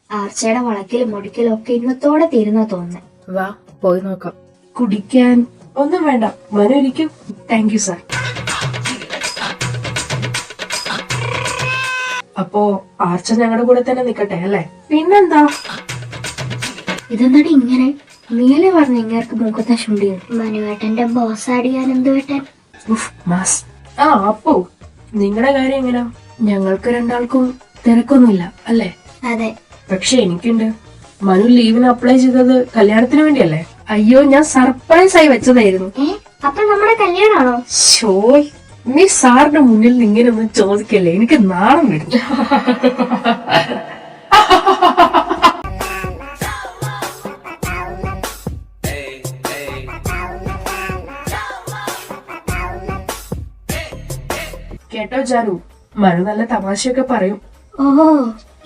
ആർച്ചയുടെ വളക്കിലും മുടിക്കലും ഒക്കെ ഇന്നത്തോടെ തീരുന്ന തോന്നുന്നു. വാ പോയി നോക്കാം. കുടിക്കാൻ ഒന്നും വേണ്ട, മനു ഇരിക്കും. Thank you sir. അപ്പോ ആർച്ച ഞങ്ങളുടെ കൂടെ തന്നെ നിക്കട്ടെ അല്ലേ? പിന്നെന്താ? ഇതെന്താടി ഇങ്ങനെ? നീലെ പറഞ്ഞ ഇങ്ങേർക്ക് മൂക്കത്തെ ശുണ്ടിയോ? മനുവേട്ടന്റെ ബോസ് അടിയാൻ എന്തുവേട്ടൻ? മാസ്. അപ്പോ നിങ്ങളുടെ കാര്യം എങ്ങനെയാ? ഞങ്ങൾക്ക് രണ്ടാൾക്കും തിരക്കൊന്നുമില്ല അല്ലേ? അതെ. പക്ഷെ എനിക്കുണ്ട്. മനു ലീവിന് അപ്ലൈ ചെയ്തത് കല്യാണത്തിന് വേണ്ടിയല്ലേ? അയ്യോ, ഞാൻ സർപ്രൈസ് ആയി വെച്ചതായിരുന്നു. അപ്പൊ നമ്മുടെ കല്യാണാണോ? ഷോയ്, നീ സാറിന്റെ മുന്നിൽ ഇങ്ങനെ ഒന്നും ചോദിക്കല്ലേ, എനിക്ക് നാണം വരും. കേട്ടോ ജാനു, മനു നല്ല തമാശയൊക്കെ പറയും. ഓഹോ,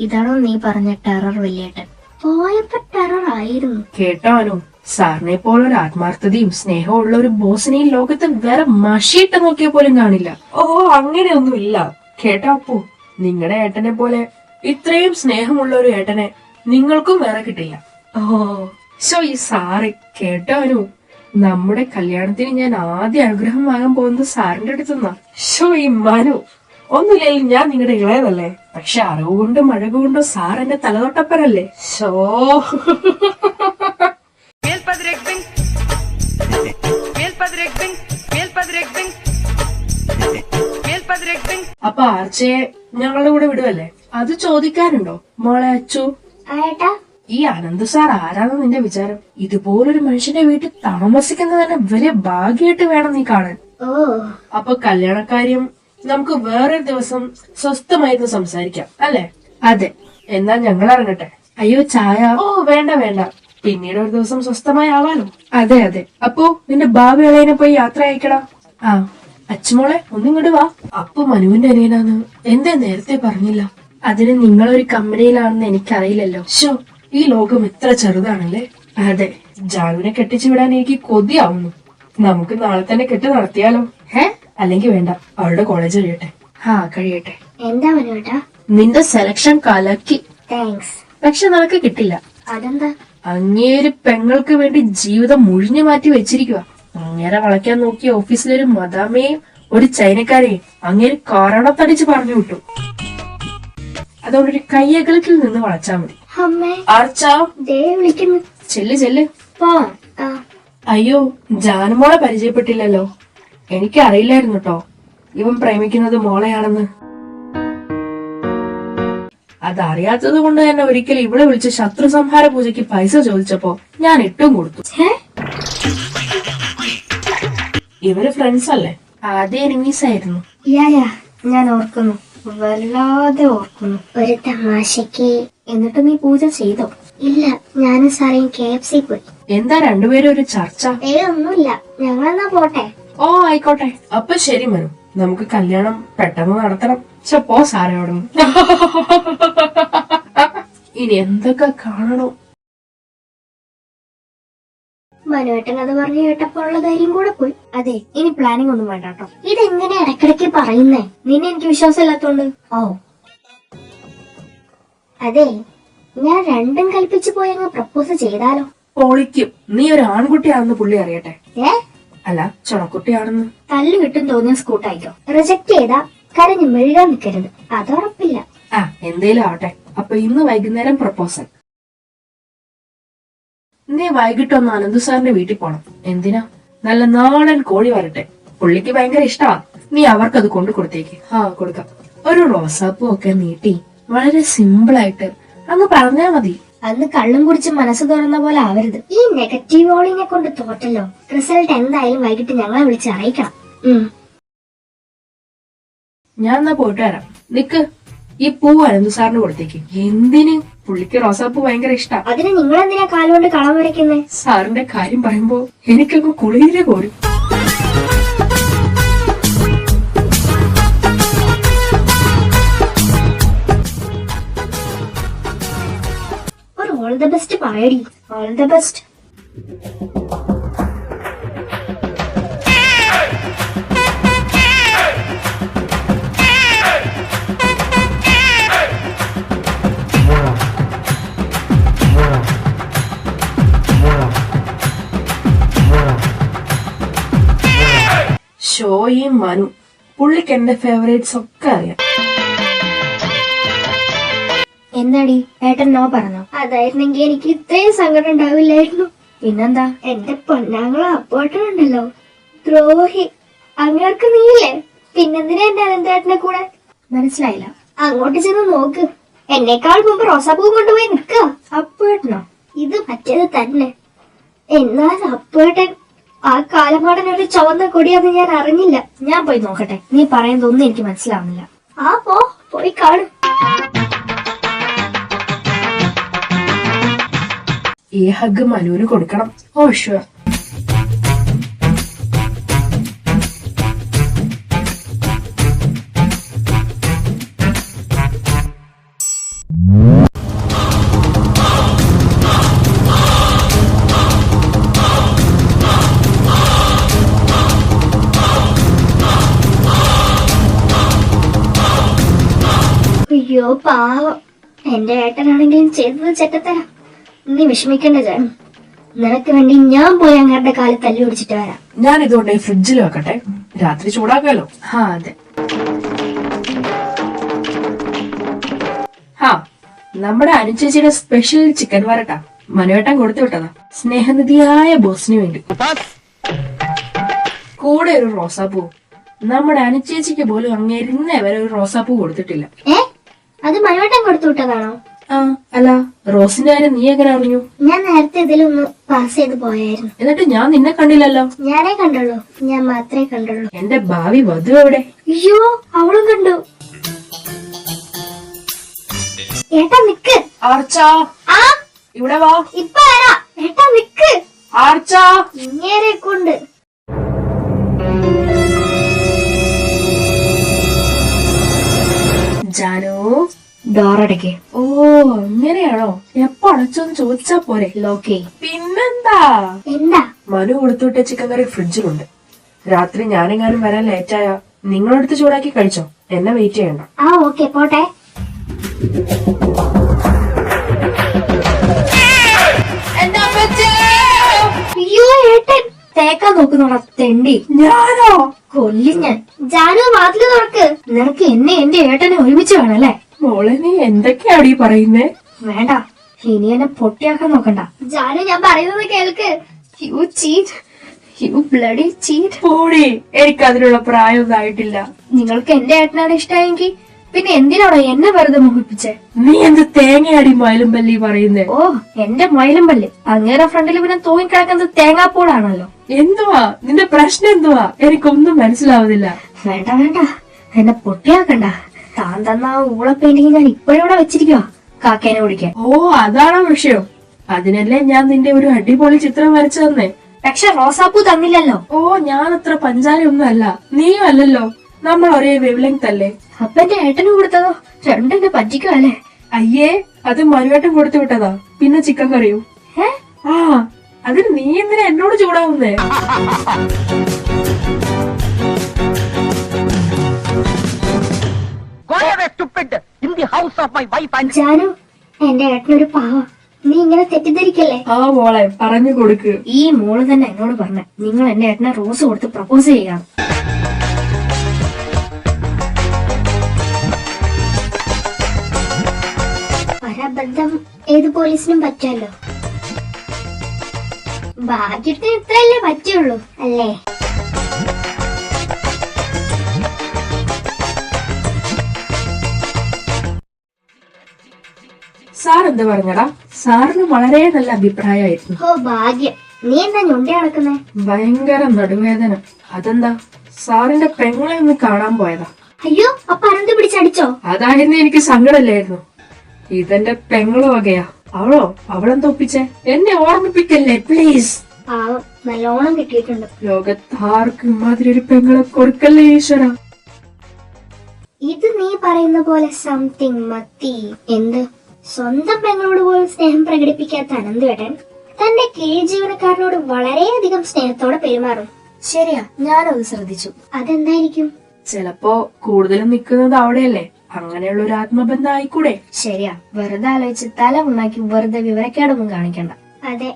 ഇതാണോ നീ പറഞ്ഞ ടെറർ വലിയേട്ടൻ? പോയപ്പോ ടെറർ ആയിരുന്നു. കേട്ടോ അനു, സാറിനെ പോലൊരു ആത്മാർത്ഥതയും സ്നേഹവും ഉള്ള ഒരു ബോസിനെയും ലോകത്ത് വേറെ മഷിയിട്ട് നോക്കിയ പോലും കാണില്ല. ഓഹോ, അങ്ങനെയൊന്നുമില്ല. കേട്ടോ അപ്പു, നിങ്ങളുടെ ഏട്ടനെ പോലെ ഇത്രയും സ്നേഹമുള്ള ഒരു ഏട്ടനെ നിങ്ങൾക്കും വേറെ കിട്ടില്ല. ഈ സാറ് കേട്ടോ അനു, നമ്മുടെ കല്യാണത്തിന് ഞാൻ ആദ്യ അനുഗ്രഹം വാങ്ങാൻ പോകുന്നത് സാറിന്റെ അടുത്തുനിന്നാ. ഈ മനു, ഒന്നുമില്ലെങ്കിൽ ഞാൻ നിങ്ങളുടെ ഇളയതല്ലേ, പക്ഷെ അറിവ് കൊണ്ടും മഴ കൊണ്ടും സാർ എന്റെ തലതൊട്ടപ്പനല്ലേ. അപ്പൊ ആർച്ചയെ ഞങ്ങളുടെ കൂടെ വിടുവല്ലേ? അത് ചോദിക്കാനുണ്ടോ മോളെ അച്ചു? ഈ അനന്ത് സാർ ആരാണ് നിന്റെ വിചാരം? ഇതുപോലൊരു മനുഷ്യന്റെ വീട്ടിൽ താമസിക്കുന്നത് തന്നെ വലിയ ഭാഗ്യമായിട്ട് വേണം നീ കാണാൻ. അപ്പൊ കല്യാണക്കാര്യം നമുക്ക് വേറൊരു ദിവസം സ്വസ്ഥമായിരുന്നു സംസാരിക്കാം അല്ലേ? അതെ. എന്നാ ഞങ്ങൾ ഇറങ്ങട്ടെ. അയ്യോ ചായ? വേണ്ട വേണ്ട, പിന്നീട് ഒരു ദിവസം സ്വസ്ഥമായി ആവാലോ. അതെ അതെ. അപ്പോ നിന്റെ ഭാവി ഇളയനെ പോയി യാത്ര അയക്കടാ. അച്ചുമോളെ ഒന്നിങ്ങോട്ട് വാ. അപ്പു മനുവിന്റെ അനിയനാന്ന് എന്താ നേരത്തെ പറഞ്ഞില്ല? അതിന് നിങ്ങളൊരു കമ്പനിയിലാണെന്ന് എനിക്കറിയില്ലല്ലോ. ഈ ലോകം എത്ര ചെറുതാണല്ലേ. അതെ. ജാനുവിനെ കെട്ടിച്ചു വിടാൻ എനിക്ക് കൊതിയാവുന്നു. നമുക്ക് നാളെ തന്നെ കെട്ട് നടത്തിയാലോ? അല്ലെങ്കിൽ വേണ്ട, അവളുടെ കോളേജ് കഴിയട്ടെ. കഴിയട്ടെ. എന്താ മനുവേട്ടാ? നിന്റെ സെലക്ഷൻ കലക്കി. താങ്ക്സ്. പക്ഷെ നിനക്ക് കിട്ടില്ല. അതെന്താ? അങ്ങേര് പെങ്ങൾക്ക് വേണ്ടി ജീവിതം മുഴിഞ്ഞു മാറ്റി വെച്ചിരിക്കുക. അങ്ങേരെ വളയ്ക്കാൻ നോക്കിയ ഓഫീസിലൊരു മദാമയും ഒരു ചൈനക്കാരെയും അങ്ങേര് കാരണത്തടിച്ച് പറഞ്ഞു വിട്ടു. അതുകൊണ്ടൊരു കയ്യകലത്തിൽ നിന്ന് വളച്ചാ മതി. വിളിക്കുന്നു. ചെല്ല്. അയ്യോ, ജാനുമോളെ പരിചയപ്പെട്ടില്ലല്ലോ. എനിക്ക് അറിയില്ലായിരുന്നു കേട്ടോ ഇവൻ പ്രേമിക്കുന്നത് മോളെയാണെന്ന്. അതറിയാത്തത് കൊണ്ട് തന്നെ ഒരിക്കൽ ഇവിടെ വിളിച്ച് ശത്രു സംഹാര പൂജയ്ക്ക് പൈസ ചോദിച്ചപ്പോ ഞാൻ ഇട്ടും കൊടുത്തു. ഇവര് ഫ്രണ്ട്സ് അല്ലേ? ആദ്യം എനിമീസ് ആയിരുന്നു. ഞാൻ ഓർക്കുന്നു, വല്ലാതെ ഓർക്കുന്നു. ഒരു തമാശക്ക്. എന്നിട്ട് നീ പൂജ ചെയ്തോ? ഇല്ല, ഞാനും സാറേയും KFC പോയി. എന്താ രണ്ടുപേരും ഒരു ചർച്ച? ഒന്നുമില്ല, ഞങ്ങളെന്നാ പോട്ടെ. ആയിക്കോട്ടെ. അപ്പൊ ശരി മനു, നമുക്ക് കല്യാണം പെട്ടെന്ന് നടത്തണം. പോ സാറയോടും. ഇനി എന്തൊക്കെ കാണണോ? മനുവേട്ടൻ അത് പറഞ്ഞു കേട്ടപ്പോ ഉള്ള ധൈര്യം കൂടെ പോയി. അതെ, ഇനി പ്ലാനിങ് ഒന്നും വേണ്ട കേട്ടോ. ഇതെങ്ങനെ ഇടക്കിടക്ക് പറയുന്നേ? നിന്നെ എനിക്ക് വിശ്വാസം ഇല്ലാത്തോണ്ട്. അതെ, ഞാൻ രണ്ടും കൽപ്പിച്ചു പോയി അങ്ങ് പ്രപ്പോസ് ചെയ്താലോ? പൊളിക്കും. നീ ഒരു ആൺകുട്ടിയാണെന്ന് പുള്ളി അറിയട്ടെ. അല്ല, ചുണക്കുട്ടിയാണെന്ന്. തല്ലു കിട്ടും തോന്നിയ സ്കൂട്ടായിക്കോ. റിജക്ട് ചെയ്താ കരഞ്ഞു മെഴുകാൻ നിൽക്കരുത്, അതുറപ്പില്ല. എന്തേലും ആവട്ടെ. അപ്പൊ ഇന്ന് വൈകുന്നേരം പ്രപ്പോസൽ. നീ വൈകിട്ടൊന്ന് അനന്തു സാറിന്റെ വീട്ടിൽ പോണം. എന്തിനാ? നല്ല നാടൻ കോഴി വരട്ടെ. പുള്ളിക്ക് ഭയങ്കര ഇഷ്ടമാ. നീ അവർക്കത് കൊണ്ടു കൊടുത്തേക്ക്. കൊടുക്കാം. ഒരു റോസാപ്പൂ ഒക്കെ നീട്ടി വളരെ സിമ്പിളായിട്ട് അങ്ങ് പറഞ്ഞാ മതി. അന്ന് കള്ളും കുടിച്ച് മനസ്സ് തുറന്ന പോലെ ആവരുത്. ഈ നെഗറ്റീവ് ഓളിനെ കൊണ്ട് തോറ്റല്ലോ. റിസൾട്ട് എന്തായാലും വൈകിട്ട് ഞങ്ങളെ വിളിച്ച് അറിയിക്കണം. ഞാൻ എന്നാ പോയിട്ട് വരാം. നിക്ക്, ഈ പൂ അനന്തു സാറിന് കൊടുത്തേക്ക്. എന്തിന്? പുള്ളിക്ക് റോസാപ്പൂ ഭയങ്കര ഇഷ്ടാ. അതിന് നിങ്ങളെന്തിനാ കാലുകൊണ്ട് കളം വരയ്ക്കുന്നേ? സാറിന്റെ കാര്യം പറയുമ്പോ എനിക്കൊക്കെ കുളിരെ കോരും. ഒരു ഓൾ ദ ബെസ്റ്റ് പറയടി. All the best. ഈ മനു, പുള്ളിക്ക് എന്റെ ഫേവറേറ്റ്സ് ഒക്കെ അറിയാം. എന്താടി ഏട്ടൻ നോ പറഞ്ഞോ? അതായിരുന്നെങ്കിൽ എനിക്ക് ഇത്രയും സങ്കടം ഉണ്ടാവില്ലായിരുന്നു. പിന്നെന്താ, എന്റെ പൊന്നാങ്ങള അപ്പോട്ടനുണ്ടല്ലോ, ദ്രോഹി. അങ്ങേർക്ക് നീയില്ലേ, പിന്നെന്തിനാ എന്റെ അനന്തേട്ടനെ കൂടെ? മനസ്സിലായില്ല. അങ്ങോട്ട് ചെന്ന് നോക്ക്, എന്നേക്കാൾ മുമ്പ് റോസാപ്പൂ കൊണ്ടുപോയി നിക്ക. അപ്പോട്ടനോ? ഇത് മറ്റേത് തന്നെ. എന്നാൽ അപ്പോട്ടൻ ആ കാലമാടൻ ഒരു ചുവന്ന കൊടിയാന്ന് ഞാൻ അറിഞ്ഞില്ല. ഞാൻ പോയി നോക്കട്ടെ. നീ പറയുന്നതൊന്നും എനിക്ക് മനസ്സിലാവുന്നില്ല. ആ പോയി കാണും. ഈ ഹഗ് മനുവിന് കൊടുക്കണം. Oh sure. അയ്യോ പാവം, എന്റെ ഏട്ടനാണെങ്കിലും ചെയ്തത് ചെറ്റത്തരാ. നീ വിഷമിക്കണ്ട ജാനു, നിനക്ക് വേണ്ടി ഞാൻ പോയി അങ്ങാരുടെ കാലിൽ തല്ലി പിടിച്ചിട്ട് വരാം. ഞാൻ ഇതുകൊണ്ട് ഫ്രിഡ്ജിൽ വെക്കട്ടെ, രാത്രി ചൂടാക്കാലോ. അതെ. നമ്മുടെ അനുചേച്ചിയുടെ സ്പെഷ്യൽ ചിക്കൻ വരട്ടാ മനുവേട്ടൻ കൊടുത്തു വിട്ടതാ, സ്നേഹനിധിയായ ബോസിന് വേണ്ടി. കൂടെ ഒരു റോസാപ്പൂ. നമ്മുടെ അനുചേച്ചിക്ക് പോലും അങ്ങേരുന്നേ വരെ ഒരു റോസാപ്പൂ കൊടുത്തിട്ടില്ല. അത് മനുവേട്ടൻ കൊടുത്തു വിട്ടതാണോ? അല്ല, റോസിന്റെ കാര്യം നീ എങ്ങനെ അറിഞ്ഞു? ഞാൻ നേരത്തെ ഇതിലൊന്ന് പാസ് ചെയ്ത് പോയായിരുന്നു. എന്നിട്ട് ഞാൻ നിന്നെ കണ്ടില്ലല്ലോ. ഞാനേ കണ്ടുള്ളൂ, ഞാൻ മാത്രമേ കണ്ടുള്ളൂ. എന്റെ ഭാവി വധു എവിടെ? അയ്യോ, അവളും കണ്ടു. ഏട്ടാ നിക്ക്. ആർച്ചാ, ഇവിടെ വാ. ഇപ്പൊ വരാ. ഏട്ടാ നിക്ക്. ആർച്ചാ, ഇങ്ങേരെ കൊണ്ട്. ജാനു, ഡോറടയ്ക്ക്. ഓ അങ്ങനെയാണോ? എപ്പോ അടച്ചോന്ന് ചോദിച്ചാ പോരെ. ലോക്കേ. പിന്നെന്താ? എന്താ? മനു കൊടുത്തുവിട്ട ചിക്കൻ കറി ഫ്രിഡ്ജിലുണ്ട്. രാത്രി ഞാനെങ്ങാനും വരാൻ ലേറ്റായ നിങ്ങളെടുത്ത് ചൂടാക്കി കഴിച്ചോ, എന്നെ വെയിറ്റ് ചെയ്യണ്ട. ഓക്കെ, പോട്ടെ. അയ്യോ ഏട്ടൻ, തേക്കാൻ നോക്കുന്നോടാ തെണ്ടി. ഞാനോ? കൊല്ലി ഞാൻ. ജാനു വാതില് തുറക്ക്. നിനക്ക് എന്നെ എന്റെ ഏട്ടനെ ഒരുമിച്ച് വേണല്ലേ? മോളെ നീ എന്തൊക്കെയാടി പറയുന്നേ? വേണ്ട, ഇനി എന്നെ പൊട്ടിയാക്കാൻ നോക്കണ്ട. ജാനു, ഞാൻ പറയുന്നത് കേൾക്ക്. You cheat, you bloody cheat. പോടി, എനിക്ക് അതിനുള്ള പ്രായമൊന്നും ആയിട്ടില്ല. നിങ്ങൾക്ക് എന്റെ ഏട്ടനാണ് ഇഷ്ടമായെങ്കിൽ പിന്നെ എന്തിനാണോ എന്നെ വെറുതെ മുഖിപ്പിച്ചേ? നീ എന്ത് തേങ്ങയാടി മയിലും പല്ലി പറയുന്നേ? ഓ, എന്റെ മയിലും പല്ല്. അങ്ങേറെ ഫ്രണ്ടിൽ പിന്നെ തൂങ്ങിക്കിടക്കുന്നത് തേങ്ങാപ്പൂളാണല്ലോ. എന്തുവാ നിന്റെ പ്രശ്നം? എന്തുവാ? എനിക്കൊന്നും മനസ്സിലാവുന്നില്ല. വേണ്ട വേണ്ട, എന്നെ പൊട്ടിയാക്കണ്ട. താൻ തന്ന ആ ഊള പെയിന്റിങ് ഞാൻ ഇപ്പോഴിവിടെ വെച്ചിരിക്കുക, കാക്കേനെ ഓടിക്കാൻ. ഓ അതാണോ വിഷയം? അതിനല്ലേ ഞാൻ നിന്റെ ഒരു അടിപൊളി ചിത്രം വരച്ചു തന്നേ. പക്ഷെ റോസാപ്പൂ തന്നില്ലല്ലോ. ഓ ഞാൻ അത്ര പഞ്ചാരയൊന്നും അല്ല, നീയും അല്ലല്ലോ. നമ്മൾ ഒരേ വേവ് ലെങ്ത് അല്ലേ? അപ്പൊ എന്റെ ഏട്ടന് കൊടുത്തതോ? രണ്ടെന്നെ പറ്റിക്കുക അല്ലേ? അയ്യേ, അത് മനുവേട്ടൻ കൊടുത്തു വിട്ടതാ. പിന്നെ ചിക്കൻ കറിയോ? അതിന് നീ എന്തിനാ എന്നോട് ചൂടാവുന്നേ? ജാനു, എന്റെ ഏട്ടനൊരു പാവം. നീ ഇങ്ങനെ തെറ്റിദ്ധരിക്കല്ലേ. മോളെ പറഞ്ഞു കൊടുക്ക്. ഈ മോള് തന്നെ എന്നോട് പറഞ്ഞ നിങ്ങൾ എന്റെ ഏട്ടനെ റോസ് കൊടുത്ത് പ്രപ്പോസ് ചെയ്യാം. പരബദ്ധം ഏത് പോലീസിനും പറ്റുമല്ലോ. ഭാഗ്യത്തിന് ഇത്രയല്ലേ പറ്റുള്ളൂ അല്ലേ? സാർ എന്താ പറഞ്ഞടാ? സാറിന് വളരെ നല്ല അഭിപ്രായമായിരുന്നു. ഓ ഭാഗ്യം. നീ എന്താ ഞൊണ്ടി നടക്കുന്നേ? ഭയങ്കര നടുവേദന. അതെന്താ? സാറിന്റെ പെങ്ങളെ ഒന്ന് കാണാൻ പോയതാ. അയ്യോ, അപ്പൊ അനന്ത് പിടിച്ചടിച്ചോ? അതായിരുന്നു എനിക്ക് സങ്കടമില്ലായിരുന്നു. ഇതെന്റെ പെങ്ങള് വകയാ. അവളെന്താ ഒപ്പിച്ചേ? എന്നെ ഓർമ്മിപ്പിക്കല്ലേ പ്ലീസ്. പാവം, നല്ലോണം കിട്ടിയിട്ടുണ്ട്. ലോകത്താർക്കും ഇമാതിരി ഒരു പെങ്ങളെ കൊടുക്കല്ലേ ഈശ്വര. ഇത് നീ പറയുന്ന പോലെ സംതിങ് മത്തി. എന്ത്? സ്വന്തം പെങ്ങളോട് പോലും സ്നേഹം പ്രകടിപ്പിക്കാത്ത അനന്തുവേട്ടൻ തന്റെ കീഴ് ജീവനക്കാരനോട് വളരെയധികം സ്നേഹത്തോടെ പെരുമാറും. ശരിയാ, ഞാനത് ശ്രദ്ധിച്ചു. അതെന്തായിരിക്കും? ചിലപ്പോ കൂടുതലും നിക്കുന്നത് അവിടെയല്ലേ. അങ്ങനെയുള്ള ഒരു ആത്മബന്ധം ആയിക്കൂടെ? ശരിയാ, വെറുതെ ആലോചിച്ച് തല ഉണ്ടാക്കി വെറുതെ വിവരക്കേടൊന്നും കാണിക്കണ്ട. അതെ,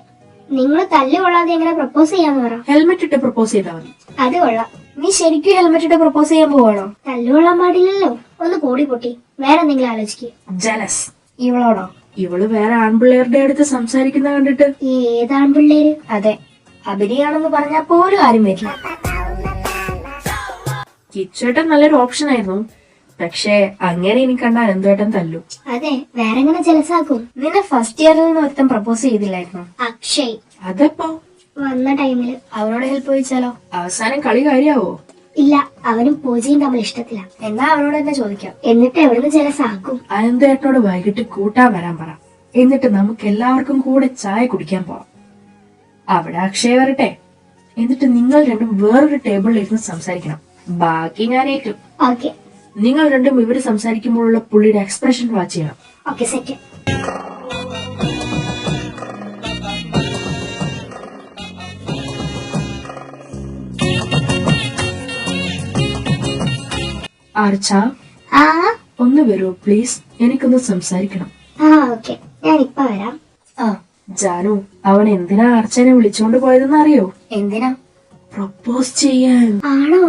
നിങ്ങൾ തല്ല് കൊള്ളാതെ എങ്ങനെ പ്രപ്പോസ് ചെയ്യാന്ന് പറ. ഹെൽമെറ്റ് ഇട്ട് പ്രപ്പോസ് ചെയ്താൽ മതി. അത് കൊള്ളാം. നീ ശരിക്കും ഹെൽമെറ്റ് ഇട്ട് പ്രപ്പോസ് ചെയ്യാൻ പോവാണോ? തല്ലുകൊള്ളാൻ പാടില്ലല്ലോ. ഒന്ന് കൂടി പൊട്ടി. വേറെ എന്തെങ്കിലും ആലോചിക്കുക. ജലസ്. ഇവളോടോ? ഇവള് വേറെ ആൺപിള്ളേരുടെ അടുത്ത് സംസാരിക്കുന്ന കണ്ടിട്ട്. ഏതാൺപിള്ളേര്? അതെ, അഭിനയാണെന്ന് പറഞ്ഞാൽ പോലും ആരും വരില്ല. കിച്ചേട്ടൻ നല്ലൊരു ഓപ്ഷൻ ആയിരുന്നു, പക്ഷേ അങ്ങനെ എനിക്ക് കണ്ട അനന്തേട്ടൻ തല്ലു. അതെ, വേറെ എങ്ങനെ ജലസാക്കും? നിന്നെ ഫസ്റ്റ് ഇയറിൽ നിന്ന് ഒരുത്തൻ പ്രപ്പോസ് ചെയ്തില്ലായിരുന്നു? അക്ഷയ്. അതെപ്പോ? വന്ന ടൈമില്. അവനോട് ഹെൽപ്പ് ചോദിച്ചാലോ? അവസാനം കളി കാര്യാവോ? ഇല്ല, അവനും പൂജയും തമ്മിൽ ഇഷ്ടത്തില്ല. എന്നാ അവനോട് തന്നെ ചോദിക്കാം. എന്നിട്ട് എവിടുന്ന് ജലസാക്കും? അനന്തേട്ടനോട് വൈകിട്ട് കൂട്ടാൻ വരാൻ പറ. എന്നിട്ട് നമുക്ക് എല്ലാവർക്കും കൂടെ ചായ കുടിക്കാൻ പോവാം. അവിടെ അക്ഷയ് വരട്ടെ. എന്നിട്ട് നിങ്ങൾ രണ്ടും വേറൊരു ടേബിളിൽ ഇരുന്ന് സംസാരിക്കണം. ബാക്കി ഞാൻ ഏറ്റു. ഓക്കെ. നിങ്ങൾ രണ്ടും ഇവര് സംസാരിക്കുമ്പോഴുള്ള പുള്ളിയുടെ എക്സ്പ്രഷൻ വാച്ച് ചെയ്യണം. Okay, set. ആർച്ച, ആ ഒന്ന് വരൂ പ്ലീസ്, എനിക്കൊന്ന് സംസാരിക്കണം. ഓക്കെ, ഞാൻ ഇപ്പൊ വരാം. ജാനു, അവൻ എന്തിനാ ആർച്ചനെ വിളിച്ചോണ്ട് പോയതെന്ന് അറിയോ? എന്തിനാ? പ്രപ്പോസ് ചെയ്യാൻ. ആണോ?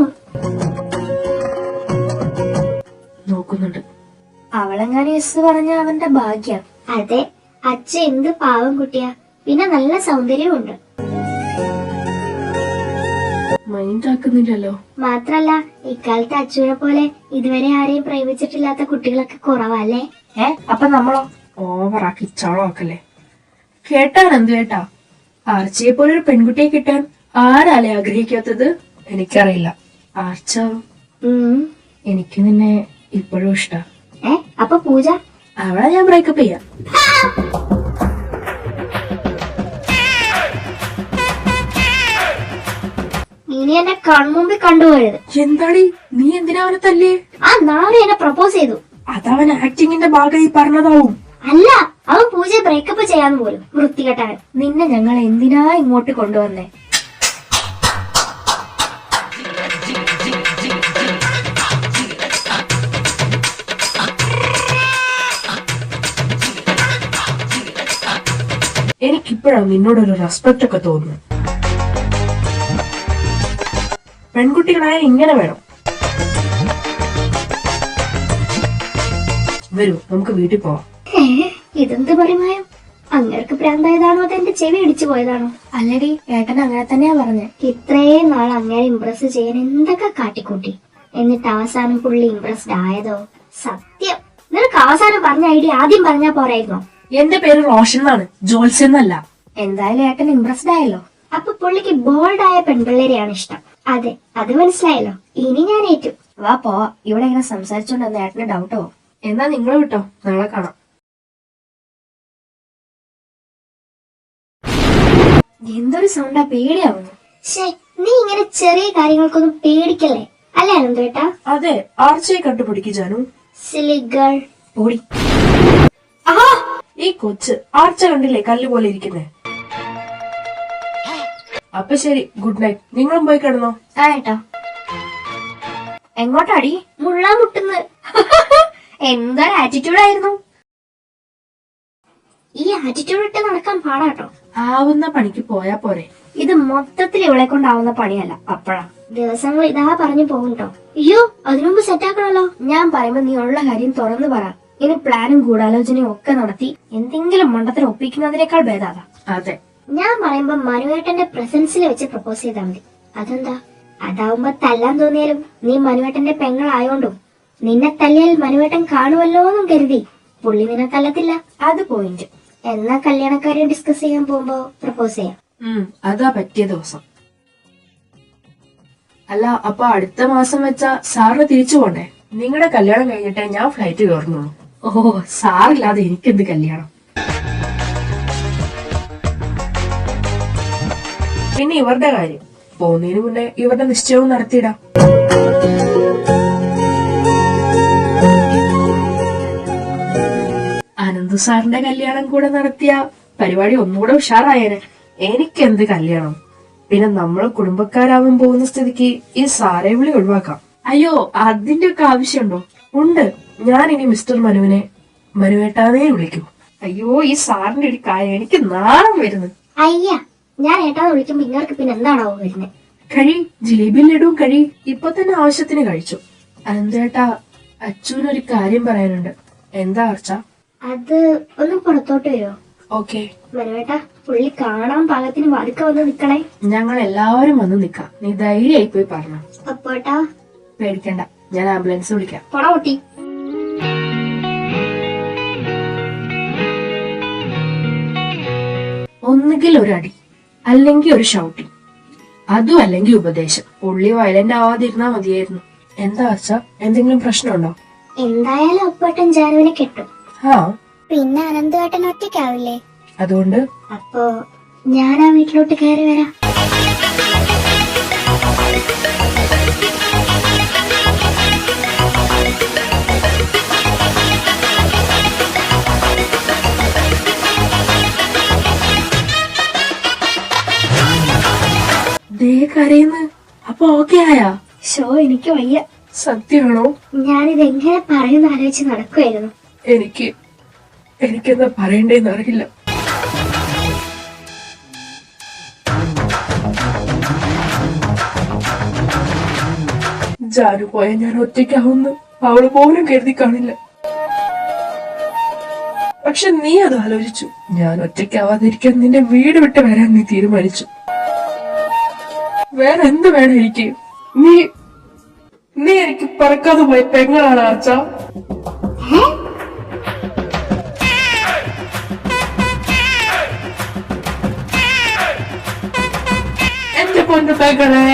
നോക്കുന്നുണ്ട്. അവളെങ്ങാനും യെസ് പറഞ്ഞ അവന്റെ ഭാഗ്യം. അതെ, അച്ഛൻ എന്ത് പാവം കുട്ടിയാ. പിന്നെ നല്ല സൗന്ദര്യമുണ്ട്. മൈൻഡ് ആക്കുന്നില്ലല്ലോ. മാത്രല്ല, ഇക്കാലത്ത് അച്ഛനെ പോലെ ഇതുവരെ ആരെയും പ്രേമിച്ചിട്ടില്ലാത്ത കുട്ടികളൊക്കെ കുറവല്ലേ? അപ്പൊ നമ്മളോ? ഓവറാക്കി ചളമാക്കല്ലേ. കേട്ടാൻ എന്ത് കേട്ടാ? ആർച്ചയെ പോലെ ഒരു പെൺകുട്ടിയെ കിട്ടാൻ ആരാലേ ആഗ്രഹിക്കാത്തത്? എനിക്കറിയില്ല. ആർച്ച, എനിക്ക് നിന്നെ ഇപ്പോഴും ഇഷ്ടാ. അപ്പൊ പൂജ? അവളെ ഞാൻ ബ്രേക്കപ്പ് ചെയ്യാം. ഇനി എന്നെ കൺമുമ്പിൽ കണ്ടുപോയത്. എന്താടി നീ എന്തിനാ അവനെ തല്ലേ? ആ നാളെ എന്നെ പ്രപ്പോസ് ചെയ്തു. അതവൻ ആക്ടിങ്ങിന്റെ ഭാഗമായി പറഞ്ഞതാവും. അല്ല, അവൻ പൂജയെ ബ്രേക്കപ്പ് ചെയ്യാന്ന് പോലും. വൃത്തികെട്ടവൻ. നിന്നെ ഞങ്ങൾ എന്തിനാ ഇങ്ങോട്ട് കൊണ്ടുവന്നേ? എനിക്കിപ്പോഴാണ് നിന്നോടൊരു റെസ്പെക്ട് ഒക്കെ തോന്നുന്നു. പെൺകുട്ടികളായ ഇങ്ങനെ വേണം. വരൂ, നമുക്ക് വീട്ടിൽ പോവാം. ഇതെന്ത് പരിമായം? അങ്ങർക്ക് പ്രാന്തായതാണോ അതെന്റെ ചെവി ഇടിച്ചു പോയതാണോ? അല്ലടി, ഏട്ടൻ അങ്ങനെ തന്നെയാ പറഞ്ഞേ. ഇത്രയും നാൾ അങ്ങനെ ഇംപ്രസ് ചെയ്യാൻ എന്തൊക്കെ കാട്ടിക്കൂട്ടി, എന്നിട്ട് അവസാനം പുള്ളി ഇംപ്രസ്ഡ് ആയതോ? സത്യം, നിനക്ക് അവസാനം പറഞ്ഞ ഐഡിയ ആദ്യം പറഞ്ഞാ പോരായിരുന്നോ? എന്റെ പേര് റോഷൻ എന്നാണ്, ജോൽസ് എന്നല്ല. എന്തായാലും ഏട്ടൻ ഇംപ്രസ്ഡ് ആയല്ലോ. അപ്പൊ പുള്ളിക്ക് ബോൾഡ് ആയ പെൺപിള്ളേരെയാണ് ഇഷ്ടം. അതെ, അത് മനസ്സിലായല്ലോ. ഇനി ഞാൻ ഏറ്റു. വാ പോവാ. ഇവിടെ ഇങ്ങനെ സംസാരിച്ചോണ്ടെന്ന് ഏട്ടന് ഡൗട്ടോ? എന്നാ നിങ്ങൾ വിട്ടോ, നാളെ കാണാം. എന്തൊരു സൗണ്ടാ, പേടിയാവുന്നു. നീ ഇങ്ങനെ ചെറിയ കാര്യങ്ങൾക്കൊന്നും പേടിക്കല്ലേ, അല്ലേ അനന്തേട്ടാ? അതെ, ആർച്ചയെ കണ്ടുപിടിക്കു ജാനു. സിലി ഗേൾ. ഓടി. ഈ കൊച്ച് ആർച്ച കണ്ടില്ലേ കല്ല് പോലെ ഇരിക്കുന്നേ. അപ്പൊ ശരി, ഗുഡ് നൈറ്റ്. നിങ്ങളും പോയി കിടന്നോ. ഏട്ടാ, എങ്ങോട്ടാടി? മുള്ളാ മുട്ടുന്ന്. എന്തൊരു ആറ്റിറ്റ്യൂഡ് ആയിരുന്നു. ഈ ആറ്റിറ്റ്യൂഡ് ഇട്ട് നടക്കാൻ പാടാട്ടോ. ആവുന്ന പണിക്ക് പോയാ പോരെ. ഇത് മൊത്തത്തിൽ ഇവളെ കൊണ്ടാവുന്ന പണിയല്ല. അപ്പഴാ ദിവസങ്ങൾ ഇതാ പറഞ്ഞു പോകുട്ടോ. അയ്യോ, അതിനുമുമ്പ് സെറ്റാക്കണല്ലോ. ഞാൻ പറയുമ്പോ നീ ഉള്ള കാര്യം തുറന്നു പറ. ഇനി പ്ലാനും ഗൂഢാലോചനയും ഒക്കെ നടത്തി എന്തെങ്കിലും മണ്ടത്തിന് ഒപ്പിക്കുന്നതിനേക്കാൾ ഭേദാതാ. അതെ, ഞാൻ പറയുമ്പോ മനുവേട്ടന്റെ പ്രസൻസിൽ വെച്ച് പ്രപ്പോസ് ചെയ്താൽ മതി. അതെന്താ? അതാവുമ്പോ തല്ലാൻ തോന്നിയാലും നീ മനുവേട്ടന്റെ പെങ്ങളായോണ്ടും നിന്നെ തല്ലിയാൽ മനുവേട്ടൻ കാണുമല്ലോന്നും കരുതി പുള്ളി നിന്നെ തല്ലത്തില്ല. അത് പോയിന്റ്. എന്നാ കല്യാണക്കാര്യം ഡിസ്കസ് ചെയ്യാൻ പോകുമ്പോ പ്രപ്പോസ് ചെയ്യാം. അതാ പറ്റിയ ദിവസം. അല്ല, അപ്പൊ അടുത്ത മാസം വെച്ചാ സാറിന് തിരിച്ചു പോണ്ടേ? നിങ്ങളുടെ കല്യാണം കഴിഞ്ഞിട്ടേ ഞാൻ ഫ്ലൈറ്റ് കയറുന്നുള്ളൂ. ഓ, സാറില്ലാതെ എനിക്കെന്ത് കല്യാണം. പിന്നെ ഇവരുടെ കാര്യം പോകുന്നതിന് മുന്നേ ഇവരുടെ നിശ്ചയവും നടത്തിയിടാം. അനന്തു സാറിന്റെ കല്യാണം കൂടെ നടത്തിയ പരിപാടി ഒന്നുകൂടെ ഉഷാറായേനെ. എനിക്കെന്ത് കല്യാണം? പിന്നെ നമ്മൾ കുടുംബക്കാരാവാൻ പോകുന്ന സ്ഥിതിക്ക് ഈ സാറെ വിളി ഒഴിവാക്കാം. അയ്യോ, അതിന്റെ ഒക്കെ ആവശ്യമുണ്ടോ? ഉണ്ട്. ഞാൻ ഇനി മിസ്റ്റർ മനുവിനെ മനുവേട്ടാവേ വിളിക്കൂ. അയ്യോ, ഈ സാറിന്റെ ഒരു കാര്യം എനിക്ക് നാണം വരുന്നു. അയ്യ, ഞാൻ ഏട്ടാന്ന് വിളിക്കുമ്പോ ഇങ്ങർക്ക് പിന്നെ എന്താണാവോ വരുന്നത്? കഴി, ജിലേബി ലഡുവും കഴി. ഇപ്പൊ തന്നെ ആവശ്യത്തിന് കഴിച്ചു. അനന്തേട്ടാ, അച്ഛനൊരു കാര്യം പറയാനുണ്ട്. എന്താ അർച്ച? അത് ഒന്ന് പുറത്തോട്ട് വരുമോ? ഓക്കെ. മനുവേട്ടാ, പുള്ളി കാണാൻ പാകത്തിന് വറുക്ക വന്ന് നിക്കണേ. ഞങ്ങൾ എല്ലാവരും വന്ന് നിക്കാം. നീ ധൈര്യമായി പോയി പറഞ്ഞു. അപ്പോട്ടാ പേടിക്കണ്ട, ഞാൻ ആംബുലൻസ് വിളിക്കാം. പോടാ കുട്ടി. ഒന്നുകിൽ ഒരു അടി, അല്ലെങ്കിൽ ഒരു ഷൗട്ടിങ്, അതും അല്ലെങ്കിൽ ഉപദേശം. പുള്ളി വയലന്റ് ആവാതിരുന്നാ മതിയായിരുന്നു. എന്താ അച്ഛ, എന്തെങ്കിലും പ്രശ്നമുണ്ടോ? എന്തായാലും അപ്പോട്ടൻ ജാനുവിനെ കെട്ടും. ആ, പിന്നെ അനന്തേട്ടൻ ഒറ്റയ്ക്കാവില്ലേ? അതുകൊണ്ട് അപ്പോ ഞാൻ ആ വീട്ടിലോട്ട് കയറി വരാം. ദേ കരയുന്നു. അപ്പൊ ഓക്കെ ആയാ? ഷോ, എനിക്ക് വയ്യ. സത്യമാണോ? ഞാനിത് എങ്ങനെ പറയുന്ന ആലോചിച്ച് നടക്കുമായിരുന്നു. എനിക്കെന്താ പറയണ്ടേന്ന് അറിയില്ല. ജാനു പോയ ഞാൻ ഒറ്റയ്ക്കാവുന്നു അവള് പോലും കരുതി കാണില്ല. പക്ഷെ നീ അത് ആലോചിച്ചു. ഞാൻ ഒറ്റയ്ക്കാവാതിരിക്കാൻ നിന്റെ വീട് വിട്ട് വരാൻ നീ തീരുമാനിച്ചു. വേറെ എന്ത് വേണം എനിക്ക്? നീ എനിക്ക് പറക്കാതെ പോയ പെങ്ങളാണ് ആർച്ച. എന്റെ പൊന്നു പെങ്ങളെ.